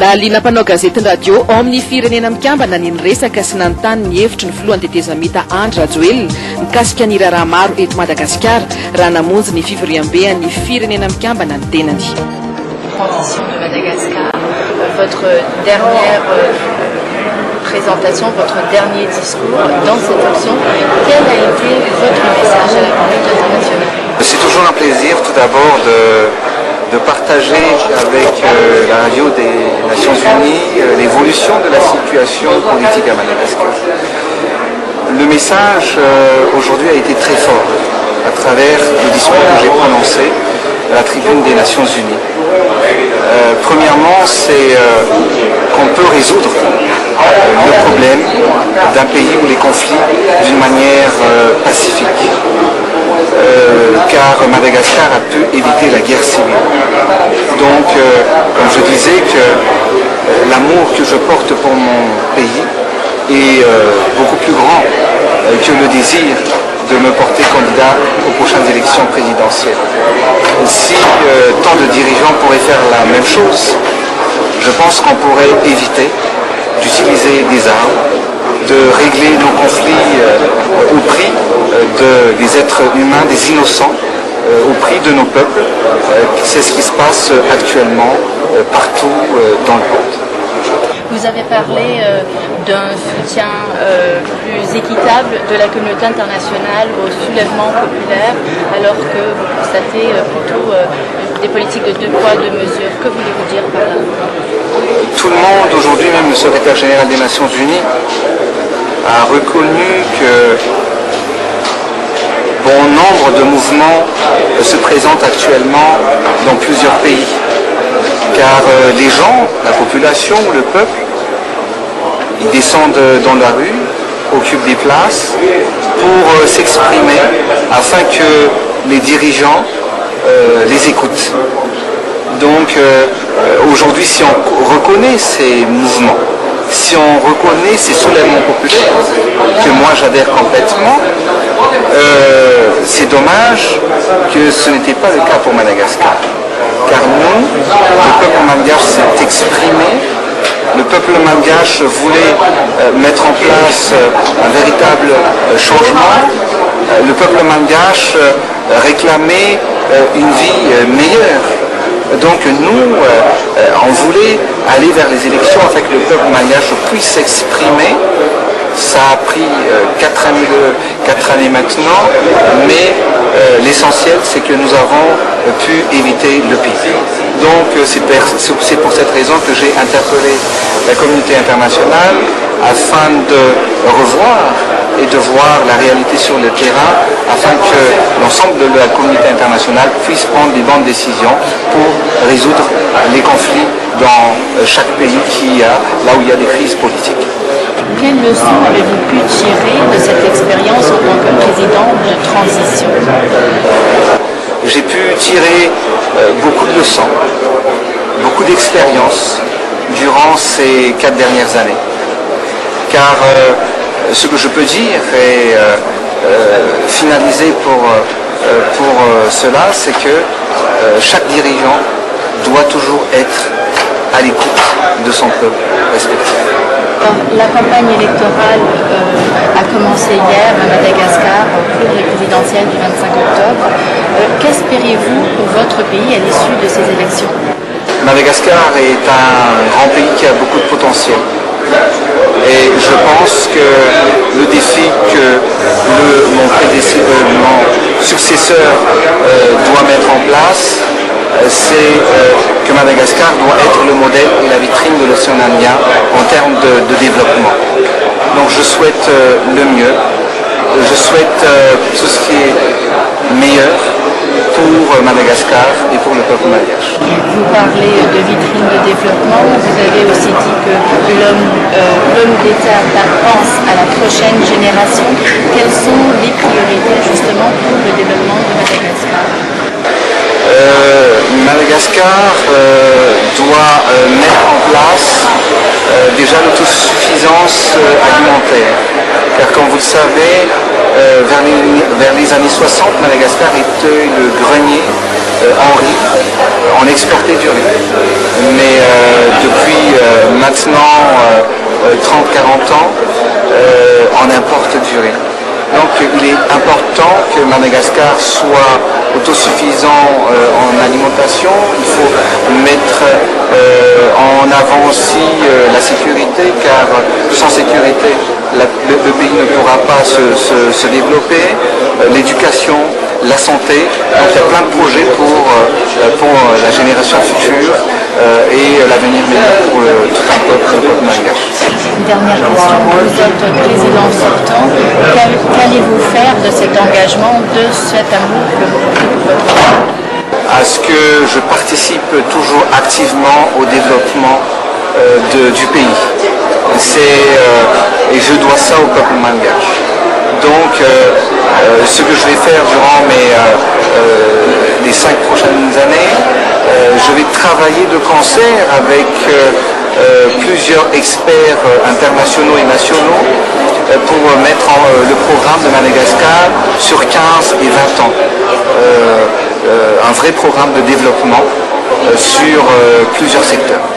Laliana mpanao gazetiny radio ao amin'ny firenena mikambana ny resaka sy nanontany ny hevitry ny filohan'ny tetezamita Andry Rajoelina mikasika ny raharaha maro eto Madagasikara raha namonjy ny fivoriam-bean'ny firenena mikambana ny tenany. Transition de Madagascar, votre dernière présentation, votre dernier discours dans cette option, quel a été votre message à la communauté internationale? C'est toujours un plaisir tout d'abord de partager avec la radio des Nations Unies l'évolution de la situation politique à Madagascar. Le message aujourd'hui a été très fort à travers le discours que j'ai prononcé à la tribune des Nations Unies. Premièrement, c'est qu'on peut résoudre le problème d'un pays où les conflits d'une manière pacifique. Car Madagascar a pu éviter la guerre civile. Donc, comme je disais, que l'amour que je porte pour mon pays est beaucoup plus grand que le désir de me porter candidat aux prochaines élections présidentielles. Si tant de dirigeants pourraient faire la même chose, je pense qu'on pourrait éviter d'utiliser des armes, de régler nos conflits au prix des êtres humains, des innocents, au prix de nos peuples. C'est ce qui se passe actuellement partout dans le monde. Vous avez parlé d'un soutien plus équitable de la communauté internationale au soulèvement populaire, alors que vous constatez plutôt des politiques de deux poids, deux mesures. Que voulez-vous dire par là? Tout le monde, aujourd'hui même le secrétaire général des Nations Unies, a reconnu que bon nombre de mouvements se présentent actuellement dans plusieurs pays. Car les gens, la population, le peuple, ils descendent dans la rue, occupent des places pour s'exprimer afin que les dirigeants les écoutent. Donc aujourd'hui, si on reconnaît ces mouvements, si on reconnaît ces soulèvements populaires, que moi j'adhère complètement, c'est dommage que ce n'était pas le cas pour Madagascar. Car nous, le peuple malgache s'est exprimé, le peuple malgache voulait mettre en place un véritable changement, le peuple malgache réclamait une vie meilleure. Donc nous, on voulait aller vers les élections afin que le peuple malgache puisse s'exprimer. Ça a pris 4 années maintenant, mais l'essentiel c'est que nous avons pu éviter le pire. Donc c'est pour cette raison que j'ai interpellé la communauté internationale afin de revoir et de voir la réalité sur le terrain, afin que l'ensemble de la communauté internationale puisse prendre les bonnes décisions pour résoudre les conflits dans chaque pays là où il y a des crises politiques. Quelles leçons avez-vous pu tirer de cette expérience en tant que président de transition? J'ai pu tirer beaucoup de leçons, beaucoup d'expériences durant ces 4 dernières années. Car ce que je peux dire et finaliser pour cela, c'est que chaque dirigeant doit toujours être à l'écoute de son peuple respectif. La campagne électorale a commencé hier à Madagascar pour les présidentielles du 25 octobre. Qu'espérez-vous pour votre pays à l'issue de ces élections? Madagascar est un grand pays qui a beaucoup de potentiel. Et je pense que le défi que mon successeur doit mettre en place, c'est que Madagascar doit être le modèle et la vitrine de l'océan Indien en termes de développement. Donc je souhaite le mieux, je souhaite tout ce qui est meilleur pour Madagascar et pour le peuple malgache. Vous parlez de vitrine de développement, vous avez aussi dit que l'homme d'État pense à la prochaine génération. Quelles sont les priorités justement pour le développement de Madagascar? Madagascar doit mettre en place déjà l'autosuffisance alimentaire. Car comme vous le savez, vers les années 60, Madagascar était le grenier en riz on exportait du riz. Mais depuis maintenant 30-40 ans, on importe du riz. Donc il est important que Madagascar soit autosuffisant en alimentation. Il faut mettre en avant aussi la sécurité, car sans sécurité, le pays ne pourra pas se développer. L'éducation, la santé. Donc il y a plein de projets pour la génération future et l'avenir meilleur pour tout un peuple, le peuple malgache. Une dernière question. Vous êtes président sortant. Qu'allez-vous faire de cet engagement, de cet amour que vous portez pour votre pays? À ce que je participe toujours activement au développement du pays. Et je dois ça au peuple malgache. Donc, ce que je vais faire durant les 5 prochaines années, je vais travailler de concert avec plusieurs experts internationaux et nationaux pour mettre le programme de Madagascar sur 15 et 20 ans. Un vrai programme de développement sur plusieurs secteurs.